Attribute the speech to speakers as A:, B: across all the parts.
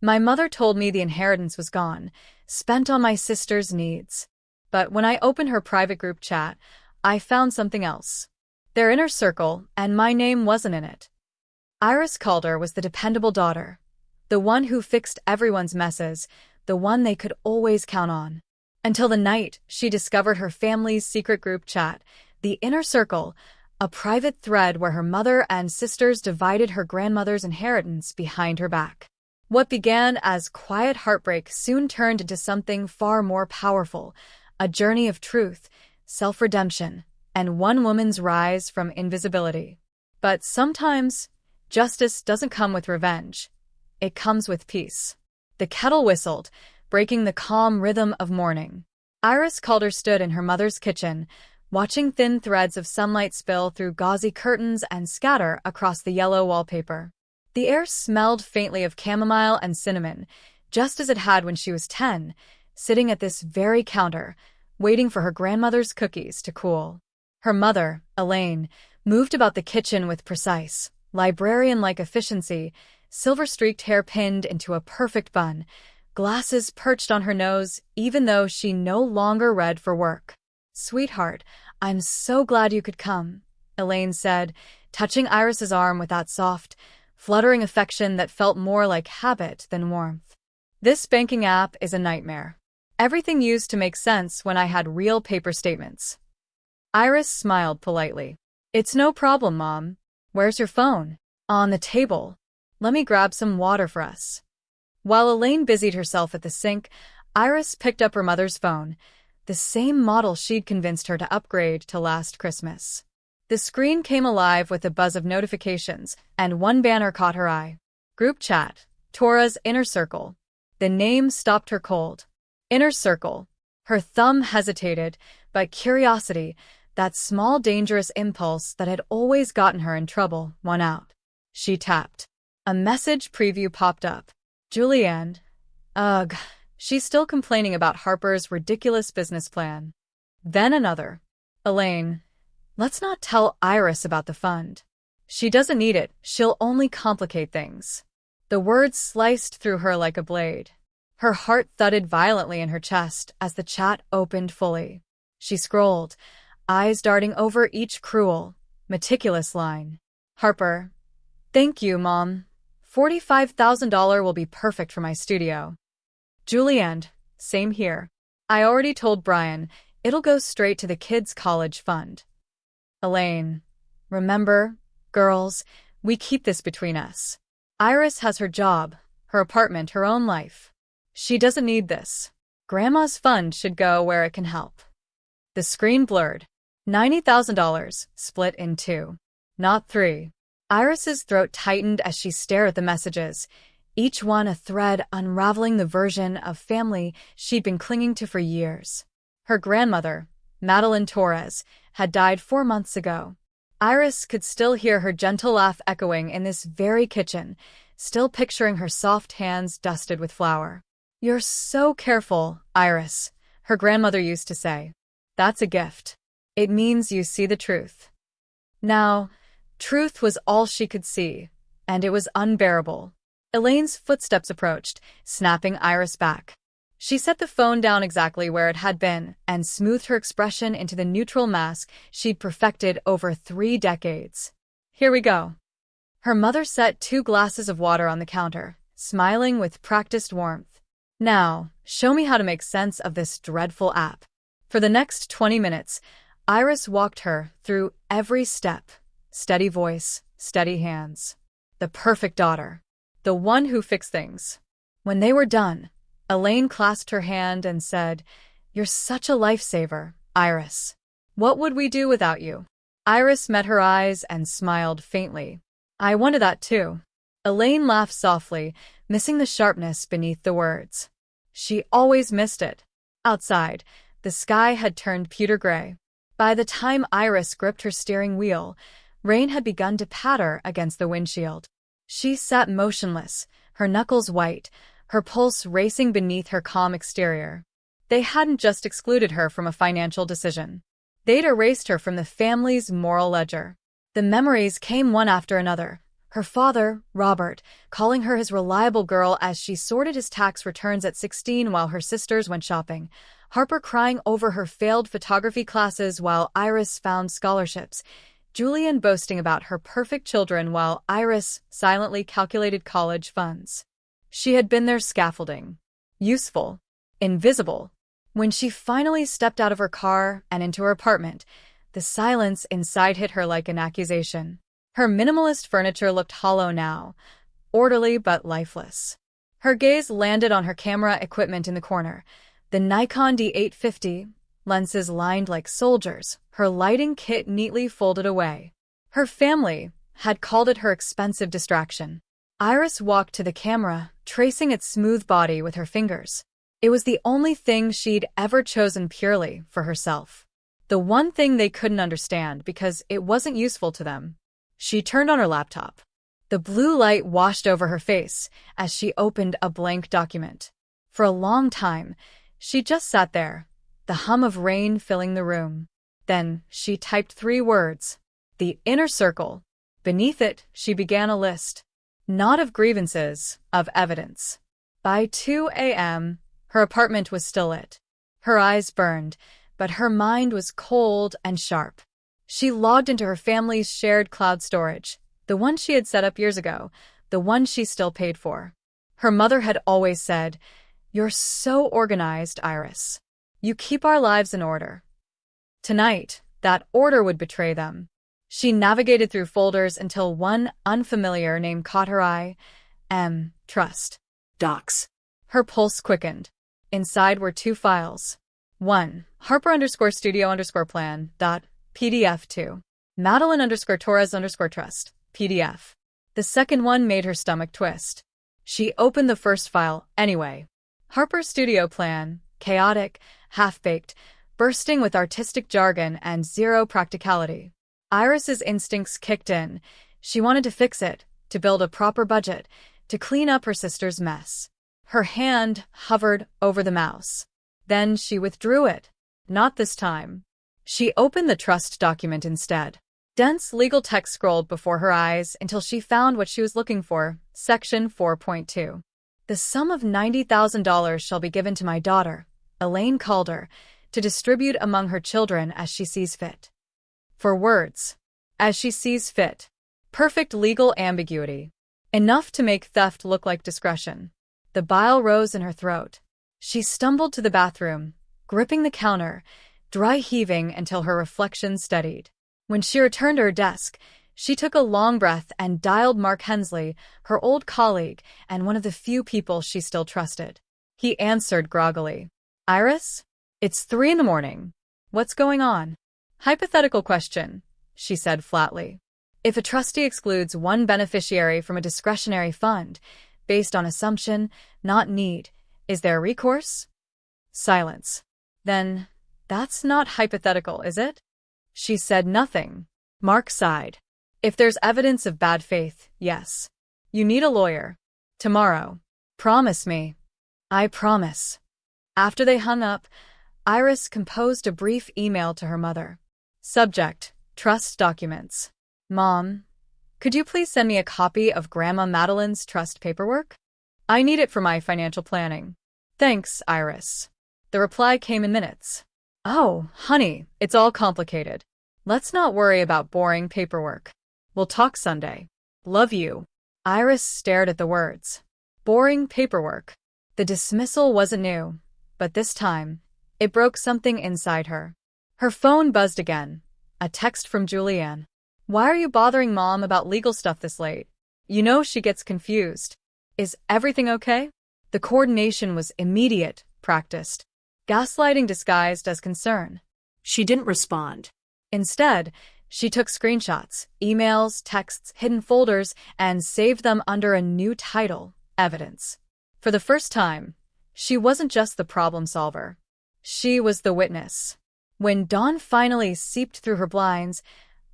A: My mother told me the inheritance was gone, spent on my sister's needs. But when I opened her private group chat, I found something else. Their inner circle, and my name wasn't in it. Iris Calder was the dependable daughter, the one who fixed everyone's messes, the one they could always count on. Until the night she discovered her family's secret group chat, the inner circle, a private thread where her mother and sisters divided her grandmother's inheritance behind her back. What began as quiet heartbreak soon turned into something far more powerful, a journey of truth, self-redemption, and one woman's rise from invisibility. But sometimes, justice doesn't come with revenge. It comes with peace. The kettle whistled, breaking the calm rhythm of morning. Iris Calder stood in her mother's kitchen, watching thin threads of sunlight spill through gauzy curtains and scatter across the yellow wallpaper. The air smelled faintly of chamomile and cinnamon, just as it had when she was 10, sitting at this very counter, waiting for her grandmother's cookies to cool. Her mother, Elaine, moved about the kitchen with precise, librarian-like efficiency, silver-streaked hair pinned into a perfect bun, glasses perched on her nose even though she no longer read for work. "Sweetheart, I'm so glad you could come," Elaine said, touching Iris's arm with that soft, fluttering affection that felt more like habit than warmth. "This banking app is a nightmare. Everything used to make sense when I had real paper statements." Iris smiled politely. "It's no problem, Mom. Where's your phone?" "On the table. Let me grab some water for us." While Elaine busied herself at the sink, Iris picked up her mother's phone, the same model she'd convinced her to upgrade to last Christmas. The screen came alive with a buzz of notifications, and one banner caught her eye. Group chat, Tora's Inner Circle. The name stopped her cold. Inner Circle. Her thumb hesitated, but curiosity, that small dangerous impulse that had always gotten her in trouble, won out. She tapped. A message preview popped up. Julianne. Ugh, she's still complaining about Harper's ridiculous business plan. Then another. Elaine. Let's not tell Iris about the fund. She doesn't need it, she'll only complicate things. The words sliced through her like a blade. Her heart thudded violently in her chest as the chat opened fully. She scrolled, eyes darting over each cruel, meticulous line. Harper. Thank you, Mom. $45,000 will be perfect for my studio. Julianne. Same here. I already told Brian, it'll go straight to the kids' college fund. Elaine. Remember, girls, we keep this between us. Iris has her job, her apartment, her own life. She doesn't need this. Grandma's fund should go where it can help. The screen blurred. $90,000, split in 2. Not 3. Iris's throat tightened as she stared at the messages, each one a thread unraveling the version of family she'd been clinging to for years. Her grandmother, Madeline Torres, had died 4 months ago. Iris could still hear her gentle laugh echoing in this very kitchen, still picturing her soft hands dusted with flour. "You're so careful, Iris," her grandmother used to say. "That's a gift. It means you see the truth." Now, truth was all she could see, and it was unbearable. Elaine's footsteps approached, snapping Iris back. She set the phone down exactly where it had been and smoothed her expression into the neutral mask she'd perfected over 3 decades. "Here we go." Her mother set 2 glasses of water on the counter, smiling with practiced warmth. "Now, show me how to make sense of this dreadful app." For the next 20 minutes, Iris walked her through every step. Steady voice, steady hands. The perfect daughter. The one who fixed things. When they were done, Elaine clasped her hand and said, "You're such a lifesaver, Iris. What would we do without you?" Iris met her eyes and smiled faintly. "I wanted that too." Elaine laughed softly, missing the sharpness beneath the words. She always missed it. Outside, the sky had turned pewter gray. By the time Iris gripped her steering wheel, rain had begun to patter against the windshield. She sat motionless, her knuckles white, her pulse racing beneath her calm exterior. They hadn't just excluded her from a financial decision. They'd erased her from the family's moral ledger. The memories came one after another, Her father, Robert, calling her his reliable girl as she sorted his tax returns at 16 while her sisters went shopping. Harper crying over her failed photography classes while Iris found scholarships. Julian boasting about her perfect children while Iris silently calculated college funds. She had been their scaffolding. Useful. Invisible. When she finally stepped out of her car and into her apartment, the silence inside hit her like an accusation. Her minimalist furniture looked hollow now, orderly but lifeless. Her gaze landed on her camera equipment in the corner. The Nikon D850, lenses lined like soldiers, her lighting kit neatly folded away. Her family had called it her expensive distraction. Iris walked to the camera, tracing its smooth body with her fingers. It was the only thing she'd ever chosen purely for herself. The one thing they couldn't understand because it wasn't useful to them. She turned on her laptop. The blue light washed over her face as she opened a blank document. For a long time, she just sat there, the hum of rain filling the room. Then she typed 3 words. The inner circle. Beneath it, she began a list. Not of grievances, of evidence. By 2 a.m., her apartment was still lit. Her eyes burned, but her mind was cold and sharp. She logged into her family's shared cloud storage, the one she had set up years ago, the one she still paid for. Her mother had always said, "You're so organized, Iris. You keep our lives in order." Tonight, that order would betray them. She navigated through folders until one unfamiliar name caught her eye. Trust. Docs. Her pulse quickened. Inside were 2 files. 1. Harper_studio_plan.pdf. 2. Madeline_Torres_trust. PDF. The second one made her stomach twist. She opened the first file anyway. Harper's studio plan, chaotic, half-baked, bursting with artistic jargon and zero practicality. Iris's instincts kicked in. She wanted to fix it, to build a proper budget, to clean up her sister's mess. Her hand hovered over the mouse. Then she withdrew it. Not this time. She opened the trust document instead. Dense legal text scrolled before her eyes until she found what she was looking for, Section 4.2. The sum of $90,000 shall be given to my daughter, Elaine Calder, to distribute among her children as she sees fit. 4 words. As she sees fit. Perfect legal ambiguity. Enough to make theft look like discretion. The bile rose in her throat. She stumbled to the bathroom, gripping the counter, dry heaving until her reflection steadied. When she returned to her desk, she took a long breath and dialed Mark Hensley, her old colleague and one of the few people she still trusted. He answered groggily. "Iris? It's 3 a.m. What's going on?" "Hypothetical question," she said flatly. "If a trustee excludes one beneficiary from a discretionary fund, based on assumption, not need, is there recourse?" Silence. "Then, that's not hypothetical, is it?" She said nothing. Mark sighed. "If there's evidence of bad faith, yes. You need a lawyer. Tomorrow. Promise me." "I promise." After they hung up, Iris composed a brief email to her mother. Subject: Trust documents. "Mom, could you please send me a copy of Grandma Madeline's trust paperwork? I need it for my financial planning. Thanks, Iris." The reply came in minutes. "Oh, honey, it's all complicated. Let's not worry about boring paperwork. We'll talk Sunday. Love you." Iris stared at the words. Boring paperwork. The dismissal wasn't new, but this time, it broke something inside her. Her phone buzzed again. A text from Julianne. "Why are you bothering Mom about legal stuff this late? You know she gets confused. Is everything okay?" The coordination was immediate, practiced. Gaslighting disguised as concern.
B: She didn't respond.
A: Instead, she took screenshots, emails, texts, hidden folders, and saved them under a new title, Evidence. For the first time, she wasn't just the problem solver. She was the witness. When dawn finally seeped through her blinds,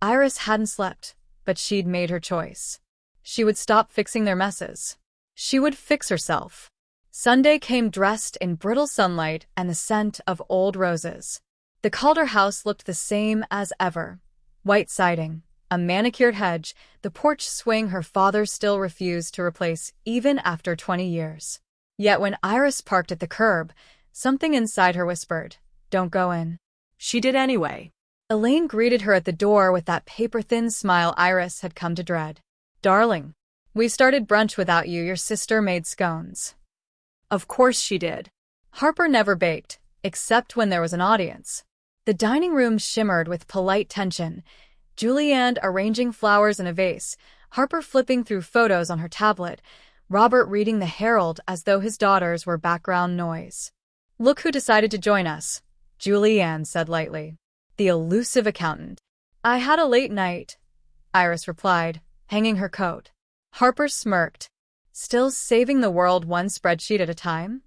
A: Iris hadn't slept, but she'd made her choice. She would stop fixing their messes. She would fix herself. Sunday came dressed in brittle sunlight and the scent of old roses. The Calder house looked the same as ever. White siding, A manicured hedge, the porch swing her father still refused to replace even after 20 years. Yet when Iris parked at the curb, something inside her whispered, "Don't go in."
B: She did anyway.
A: Elaine greeted her at the door with that paper-thin smile Iris had come to dread. "Darling, we started brunch without you. Your sister made scones."
B: Of course she did.
A: Harper never baked, except when there was an audience. The dining room shimmered with polite tension. Julianne arranging flowers in a vase, Harper flipping through photos on her tablet, Robert reading the Herald as though his daughters were background noise. "Look who decided to join us," Julianne said lightly. The elusive accountant. "I had a late night," Iris replied, hanging her coat. Harper smirked. Still saving the world one spreadsheet at a time?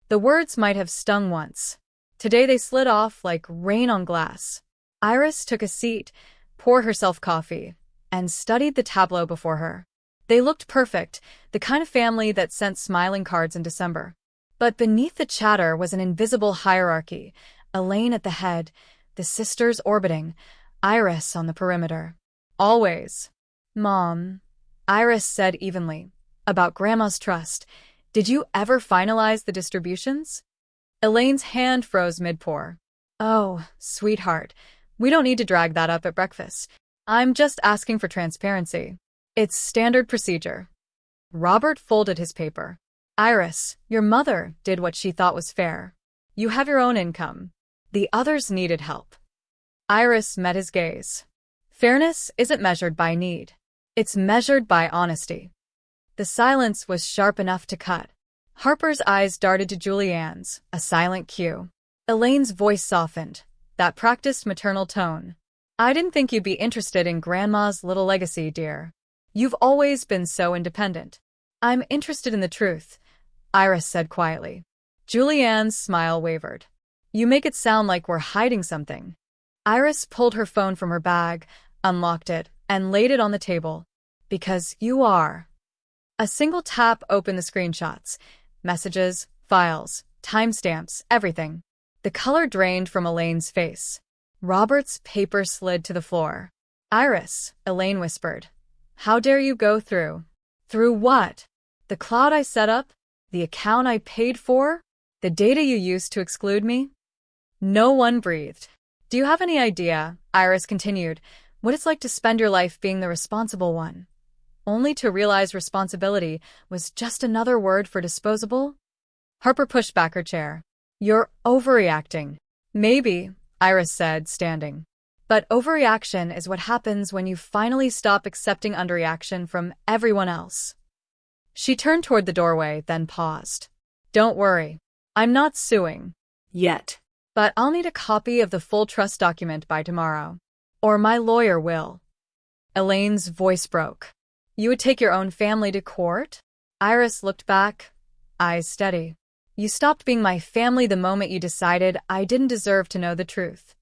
A: The words might have stung once. Today they slid off like rain on glass. Iris took a seat, poured herself coffee, and studied the tableau before her. They looked perfect, the kind of family that sent smiling cards in December. But beneath the chatter was an invisible hierarchy, Elaine at the head, the sisters orbiting, Iris on the perimeter. "Always." "Mom," Iris said evenly, "about Grandma's trust, did you ever finalize the distributions?" Elaine's hand froze mid-pour. "Oh, sweetheart, we don't need to drag that up at breakfast. I'm just asking for transparency. It's standard procedure." Robert folded his paper. "Iris, your mother did what she thought was fair. You have your own income. The others needed help." Iris met his gaze. "Fairness isn't measured by need. It's measured by honesty." The silence was sharp enough to cut. Harper's eyes darted to Julianne's, a silent cue. Elaine's voice softened, that practiced maternal tone. "I didn't think you'd be interested in Grandma's little legacy, dear. You've always been so independent." "I'm interested in the truth," Iris said quietly. Julianne's smile wavered. "You make it sound like we're hiding something." Iris pulled her phone from her bag, unlocked it, and laid it on the table. "Because you are." A single tap opened the screenshots. Messages, files, timestamps, everything. The color drained from Elaine's face. Robert's paper slid to the floor. "Iris," Elaine whispered. "How dare you go through?" "Through what? The cloud I set up? The account I paid for? The data you used to exclude me?" No one breathed. "Do you have any idea," Iris continued, "what it's like to spend your life being the responsible one? Only to realize responsibility was just another word for disposable?" Harper pushed back her chair. "You're overreacting." "Maybe," Iris said, standing. "But overreaction is what happens when you finally stop accepting underreaction from everyone else." She turned toward the doorway, then paused. "Don't worry. I'm not suing.
B: Yet.
A: But I'll need a copy of the full trust document by tomorrow. Or my lawyer will." Elaine's voice broke. "You would take your own family to court?" Iris looked back, eyes steady. "You stopped being my family the moment you decided I didn't deserve to know the truth."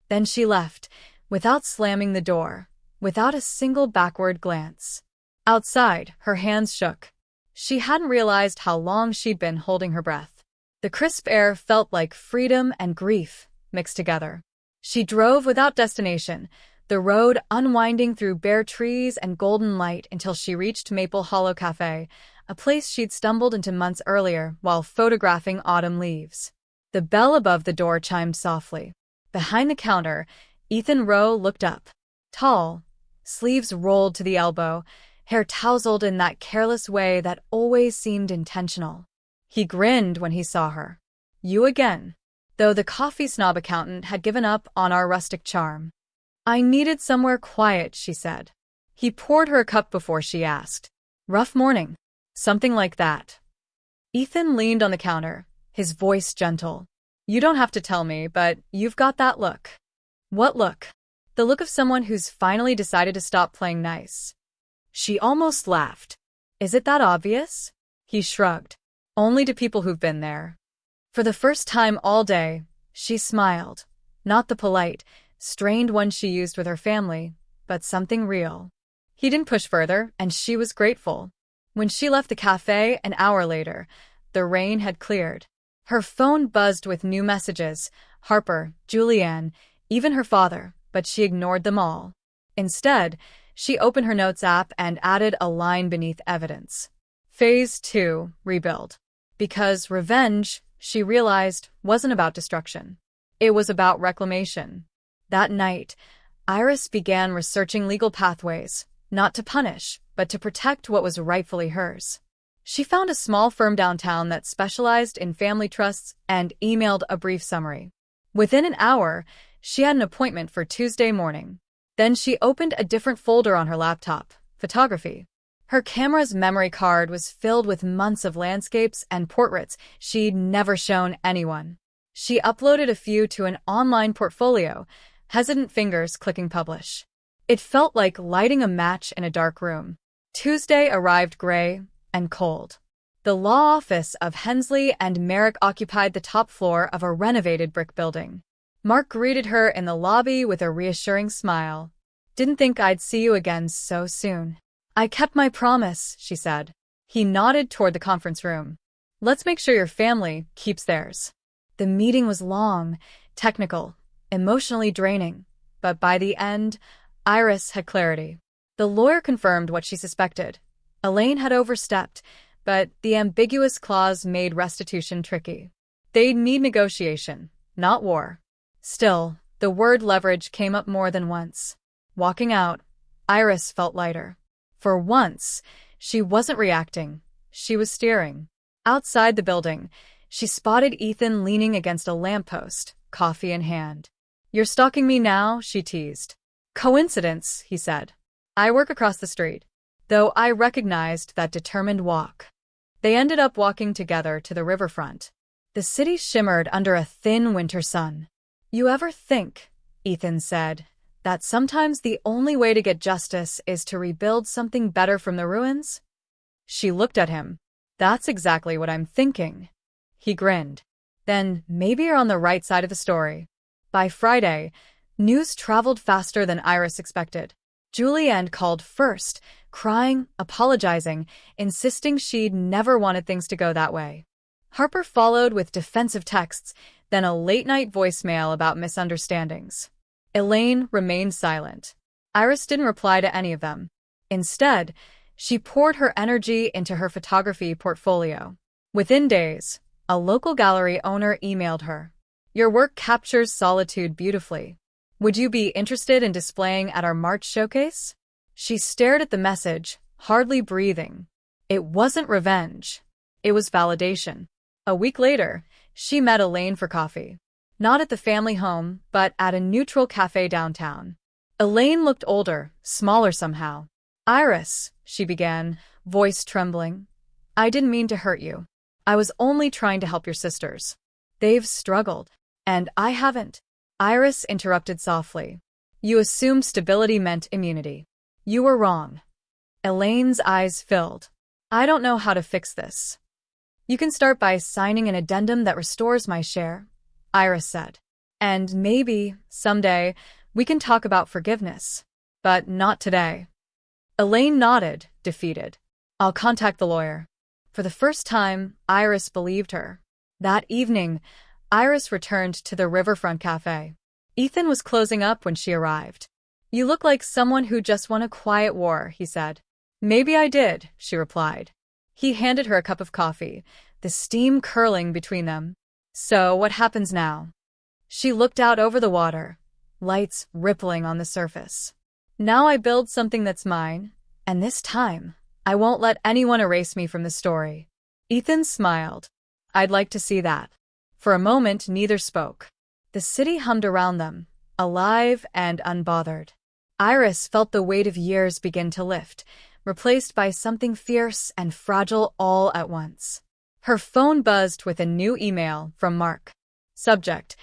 A: Then she left, without slamming the door, without a single backward glance. Outside, her hands shook. She hadn't realized how long she'd been holding her breath. The crisp air felt like freedom and grief mixed together. She drove without destination, the road unwinding through bare trees and golden light until she reached Maple Hollow Cafe, a place she'd stumbled into months earlier while photographing autumn leaves. The bell above the door chimed softly. Behind the counter, Ethan Rowe looked up. Tall, sleeves rolled to the elbow, hair tousled in that careless way that always seemed intentional. He grinned when he saw her. "You again." Though the coffee snob accountant had given up on our rustic charm. "I needed somewhere quiet," she said. He poured her a cup before she asked. "Rough morning?" "Something like that." Ethan leaned on the counter, his voice gentle. "You don't have to tell me, but you've got that look." "What look?" "The look of someone who's finally decided to stop playing nice." She almost laughed. "Is it that obvious?" He shrugged. "Only to people who've been there." For the first time all day, she smiled. Not the polite, strained one she used with her family, but something real. He didn't push further, and she was grateful. When she left the cafe an hour later, the rain had cleared. Her phone buzzed with new messages, Harper, Julianne, even her father, but she ignored them all. Instead, she opened her notes app and added a line beneath evidence. Phase 2, rebuild. Because revenge, she realized, wasn't about destruction. It was about reclamation. That night, Iris began researching legal pathways, not to punish, but to protect what was rightfully hers. She found a small firm downtown that specialized in family trusts and emailed a brief summary. Within an hour, she had an appointment for Tuesday morning. Then she opened a different folder on her laptop, photography. Her camera's memory card was filled with months of landscapes and portraits she'd never shown anyone. She uploaded a few to an online portfolio, hesitant fingers clicking publish. It felt like lighting a match in a dark room. Tuesday arrived gray and cold. The law office of Hensley and Merrick occupied the top floor of a renovated brick building. Mark greeted her in the lobby with a reassuring smile. "Didn't think I'd see you again so soon." "I kept my promise," she said. He nodded toward the conference room. "Let's make sure your family keeps theirs." The meeting was long, technical, emotionally draining, but by the end, Iris had clarity. The lawyer confirmed what she suspected. Elaine had overstepped, but the ambiguous clause made restitution tricky. They'd need negotiation, not war. Still, the word leverage came up more than once. Walking out, Iris felt lighter. For once, she wasn't reacting, she was steering. Outside the building, she spotted Ethan leaning against a lamppost, coffee in hand. "You're stalking me now?" she teased. "Coincidence," he said. "I work across the street." Though I recognized that determined walk. They ended up walking together to the riverfront. The city shimmered under a thin winter sun. "You ever think," Ethan said, "that sometimes the only way to get justice is to rebuild something better from the ruins?" She looked at him. "That's exactly what I'm thinking." He grinned. "Then maybe you're on the right side of the story." By Friday, news traveled faster than Iris expected. Julianne called first, crying, apologizing, insisting she'd never wanted things to go that way. Harper followed with defensive texts, then a late-night voicemail about misunderstandings. Elaine remained silent. Iris didn't reply to any of them. Instead, she poured her energy into her photography portfolio. Within days, a local gallery owner emailed her. "Your work captures solitude beautifully. Would you be interested in displaying at our March showcase?" She stared at the message, hardly breathing. It wasn't revenge. It was validation. A week later, she met Elaine for coffee. Not at the family home, but at a neutral cafe downtown. Elaine looked older, smaller somehow. "Iris," she began, voice trembling. "I didn't mean to hurt you. I was only trying to help your sisters. They've struggled. And I haven't." Iris interrupted softly. "You assumed stability meant immunity. You were wrong." Elaine's eyes filled. "I don't know how to fix this." "You can start by signing an addendum that restores my share," Iris said. "And maybe, someday, we can talk about forgiveness. But not today." Elaine nodded, defeated. "I'll contact the lawyer." For the first time, Iris believed her. That evening, Iris returned to the riverfront cafe. Ethan was closing up when she arrived. "You look like someone who just won a quiet war," he said. "Maybe I did," she replied. He handed her a cup of coffee, the steam curling between them. "So, what happens now?" She looked out over the water, lights rippling on the surface. "Now I build something that's mine, and this time, I won't let anyone erase me from the story." Ethan smiled. "I'd like to see that." For a moment, neither spoke. The city hummed around them, alive and unbothered. Iris felt the weight of years begin to lift, replaced by something fierce and fragile all at once. Her phone buzzed with a new email from Mark. Subject: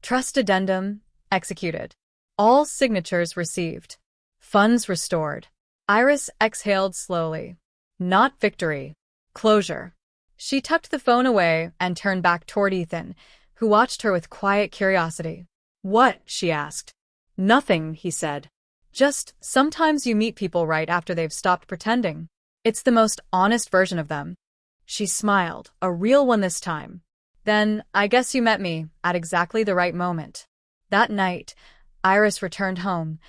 A: Trust Addendum, executed. All signatures received. Funds restored. Iris exhaled slowly. Not victory. Closure. She tucked the phone away and turned back toward Ethan, who watched her with quiet curiosity. "What?" she asked. "Nothing," he said. "Just sometimes you meet people right after they've stopped pretending. It's the most honest version of them." She smiled, a real one this time. "Then I guess you met me at exactly the right moment." That night, Iris returned home,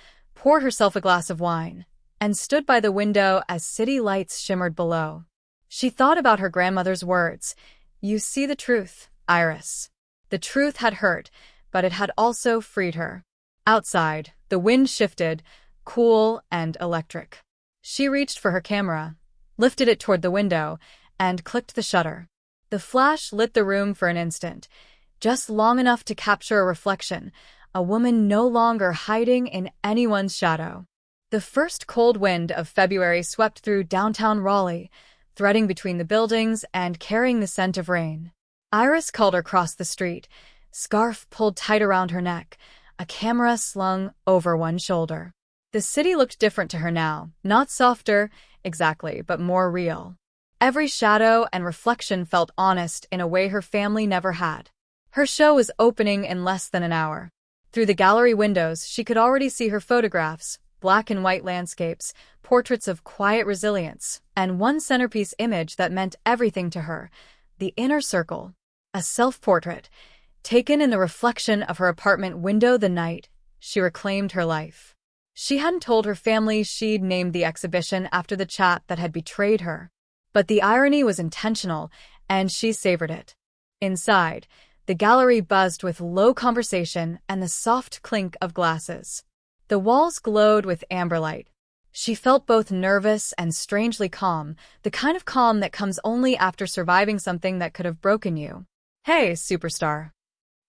A: poured herself a glass of wine, and stood by the window as city lights shimmered below. She thought about her grandmother's words. You see the truth, Iris. The truth had hurt, but it had also freed her. Outside, the wind shifted, cool and electric. She reached for her camera, lifted it toward the window, and clicked the shutter. The flash lit the room for an instant, just long enough to capture a reflection, a woman no longer hiding in anyone's shadow. The first cold wind of February swept through downtown Raleigh, threading between the buildings and carrying the scent of rain. Iris Calder crossed the street, scarf pulled tight around her neck, a camera slung over one shoulder. The city looked different to her now, not softer, exactly, but more real. Every shadow and reflection felt honest in a way her family never had. Her show was opening in less than an hour. Through the gallery windows, she could already see her photographs, black and white landscapes, portraits of quiet resilience, and one centerpiece image that meant everything to her, the inner circle, a self-portrait, taken in the reflection of her apartment window the night she reclaimed her life. She hadn't told her family she'd named the exhibition after the chat that had betrayed her. But the irony was intentional, and she savored it. Inside, the gallery buzzed with low conversation and the soft clink of glasses. The walls glowed with amber light. She felt both nervous and strangely calm, the kind of calm that comes only after surviving something that could have broken you. Hey, superstar.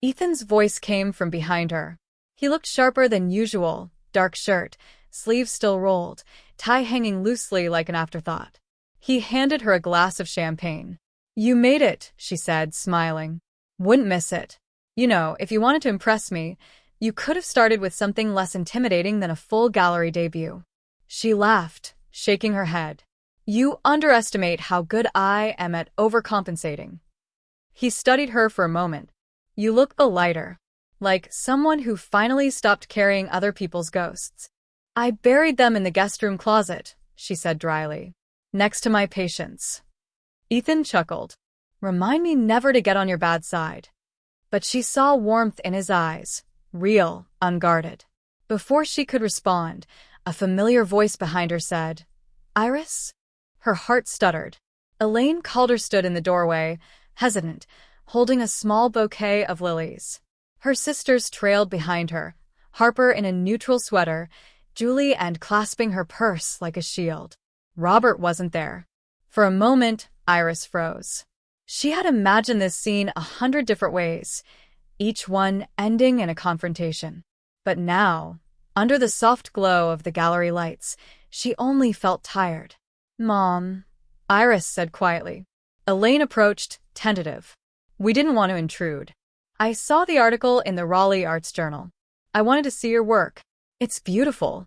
A: Ethan's voice came from behind her. He looked sharper than usual, dark shirt, sleeves still rolled, tie hanging loosely like an afterthought. He handed her a glass of champagne. You made it, she said, smiling. Wouldn't miss it. You know, if you wanted to impress me, you could have started with something less intimidating than a full gallery debut. She laughed, shaking her head. You underestimate how good I am at overcompensating. He studied her for a moment. You look lighter, like someone who finally stopped carrying other people's ghosts. I buried them in the guest room closet, she said dryly, next to my patients. Ethan chuckled. Remind me never to get on your bad side. But she saw warmth in his eyes, real, unguarded. Before she could respond, a familiar voice behind her said, Iris? Her heart stuttered. Elaine Calder stood in the doorway, hesitant, holding a small bouquet of lilies. Her sisters trailed behind her, Harper in a neutral sweater, Julie and clasping her purse like a shield. Robert wasn't there. For a moment, Iris froze. She had imagined this scene 100 different ways, each one ending in a confrontation. But now, under the soft glow of the gallery lights, she only felt tired. Mom, Iris said quietly. Elaine approached, tentative. We didn't want to intrude. I saw the article in the Raleigh Arts Journal. I wanted to see your work. It's beautiful.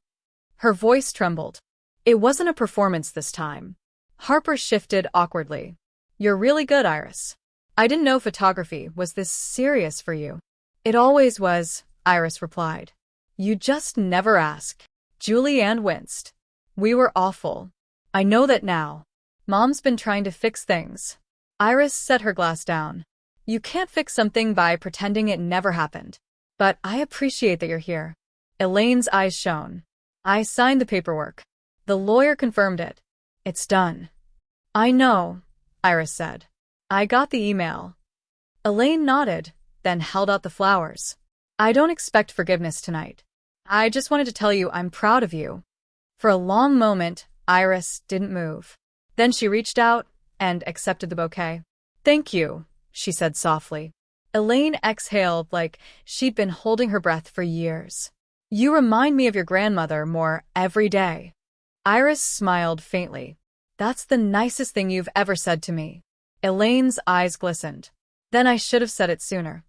A: Her voice trembled. It wasn't a performance this time. Harper shifted awkwardly. You're really good, Iris. I didn't know photography was this serious for you. It always was, Iris replied. You just never ask. Julianne winced. We were awful. I know that now. Mom's been trying to fix things. Iris set her glass down. You can't fix something by pretending it never happened. But I appreciate that you're here. Elaine's eyes shone. I signed the paperwork. The lawyer confirmed it. It's done. I know, Iris said. I got the email. Elaine nodded, then held out the flowers. I don't expect forgiveness tonight. I just wanted to tell you I'm proud of you. For a long moment, Iris didn't move. Then she reached out and accepted the bouquet. Thank you, she said softly. Elaine exhaled like she'd been holding her breath for years. You remind me of your grandmother more every day. Iris smiled faintly. That's the nicest thing you've ever said to me. Elaine's eyes glistened. Then I should have said it sooner.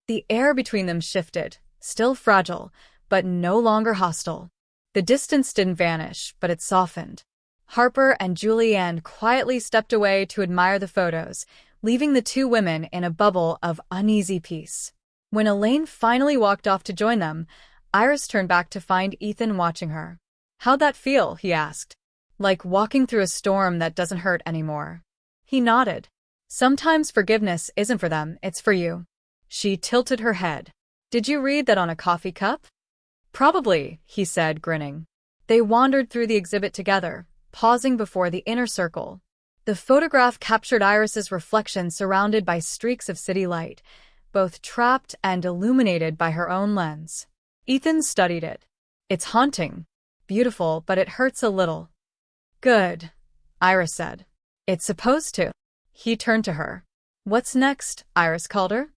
A: The air between them shifted, still fragile, but no longer hostile. The distance didn't vanish, but it softened. Harper and Julianne quietly stepped away to admire the photos, leaving the two women in a bubble of uneasy peace. When Elaine finally walked off to join them, Iris turned back to find Ethan watching her. How'd that feel? He asked. Like walking through a storm that doesn't hurt anymore. He nodded. Sometimes forgiveness isn't for them, it's for you. She tilted her head. Did you read that on a coffee cup? Probably, he said, grinning. They wandered through the exhibit together, pausing before the inner circle. The photograph captured Iris's reflection surrounded by streaks of city light, both trapped and illuminated by her own lens. Ethan studied it. It's haunting. Beautiful, but it hurts a little. Good, Iris said. It's supposed to. He turned to her. What's next, Iris Calder?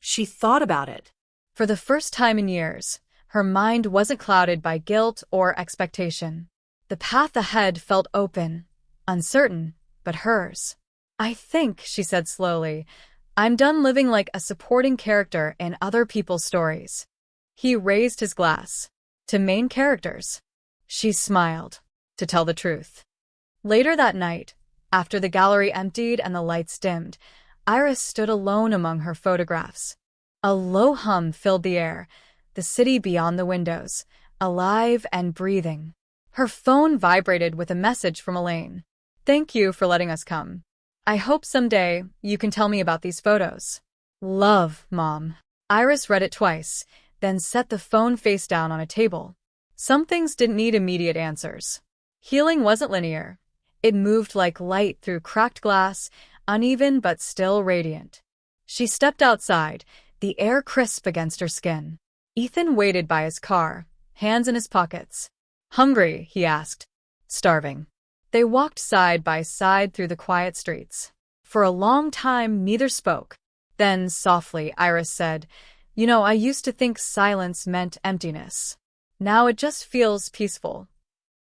B: She thought about it.
A: For the first time in years, her mind wasn't clouded by guilt or expectation. The path ahead felt open, uncertain, but hers. I think, she said slowly, I'm done living like a supporting character in other people's stories. He raised his glass. To main characters. She smiled. To tell the truth. Later that night, after the gallery emptied and the lights dimmed, Iris stood alone among her photographs. A low hum filled the air, the city beyond the windows, alive and breathing. Her phone vibrated with a message from Elaine. Thank you for letting us come. I hope someday you can tell me about these photos. Love, Mom. Iris read it twice, then set the phone face down on a table. Some things didn't need immediate answers. Healing wasn't linear. It moved like light through cracked glass, uneven but still radiant. She stepped outside, the air crisp against her skin. Ethan waited by his car, hands in his pockets. Hungry, he asked. Starving. They walked side by side through the quiet streets. For a long time, neither spoke. Then, softly, Iris said, I used to think silence meant emptiness. Now it just feels peaceful.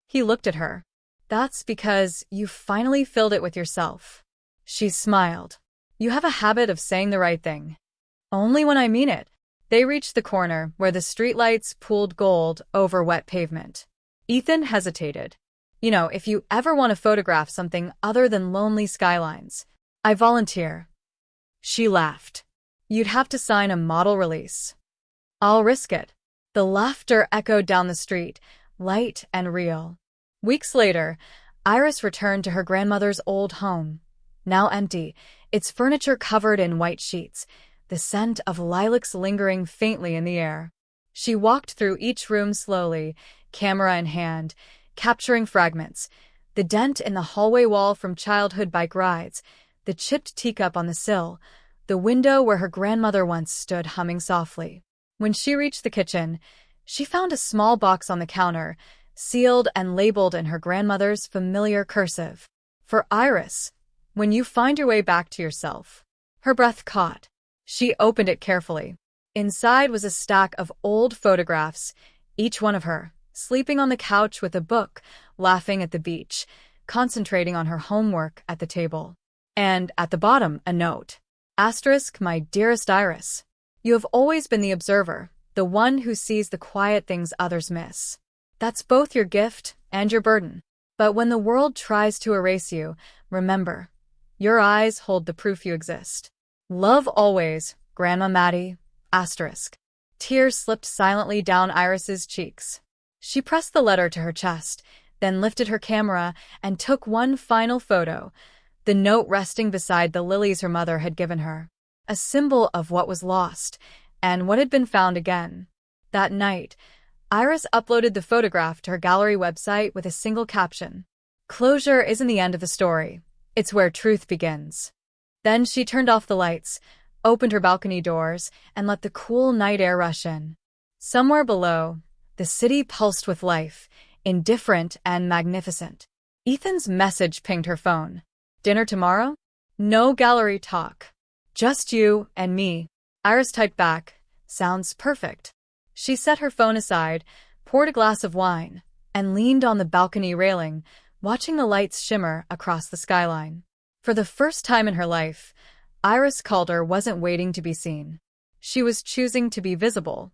A: He looked at her. That's because you finally filled it with yourself. She smiled. You have a habit of saying the right thing. Only when I mean it. They reached the corner where the streetlights pooled gold over wet pavement. Ethan hesitated. If you ever want to photograph something other than lonely skylines, I volunteer. She laughed. You'd have to sign a model release. I'll risk it. The laughter echoed down the street, light and real. Weeks later, Iris returned to her grandmother's old home. Now empty, its furniture covered in white sheets, the scent of lilacs lingering faintly in the air. She walked through each room slowly, camera in hand, capturing fragments. The dent in the hallway wall from childhood bike rides, the chipped teacup on the sill, the window where her grandmother once stood humming softly. When she reached the kitchen, she found a small box on the counter, sealed and labeled in her grandmother's familiar cursive. For Iris, when you find your way back to yourself. Her breath caught. She opened it carefully. Inside was a stack of old photographs, each one of her, sleeping on the couch with a book, laughing at the beach, concentrating on her homework at the table. And at the bottom, a note. Asterisk, my dearest Iris. You have always been the observer, the one who sees the quiet things others miss. That's both your gift and your burden. But when the world tries to erase you, remember, your eyes hold the proof you exist. Love always, Grandma Maddie, asterisk. Tears slipped silently down Iris's cheeks. She pressed the letter to her chest, then lifted her camera and took one final photo, the note resting beside the lilies her mother had given her, a symbol of what was lost and what had been found again. That night, Iris uploaded the photograph to her gallery website with a single caption. Closure isn't the end of the story. It's where truth begins. Then she turned off the lights, opened her balcony doors, and let the cool night air rush in. Somewhere below, the city pulsed with life, indifferent and magnificent. Ethan's message pinged her phone. Dinner tomorrow? No gallery talk. Just you and me. Iris typed back. Sounds perfect. She set her phone aside, poured a glass of wine, and leaned on the balcony railing, watching the lights shimmer across the skyline. For the first time in her life, Iris Calder wasn't waiting to be seen. She was choosing to be visible.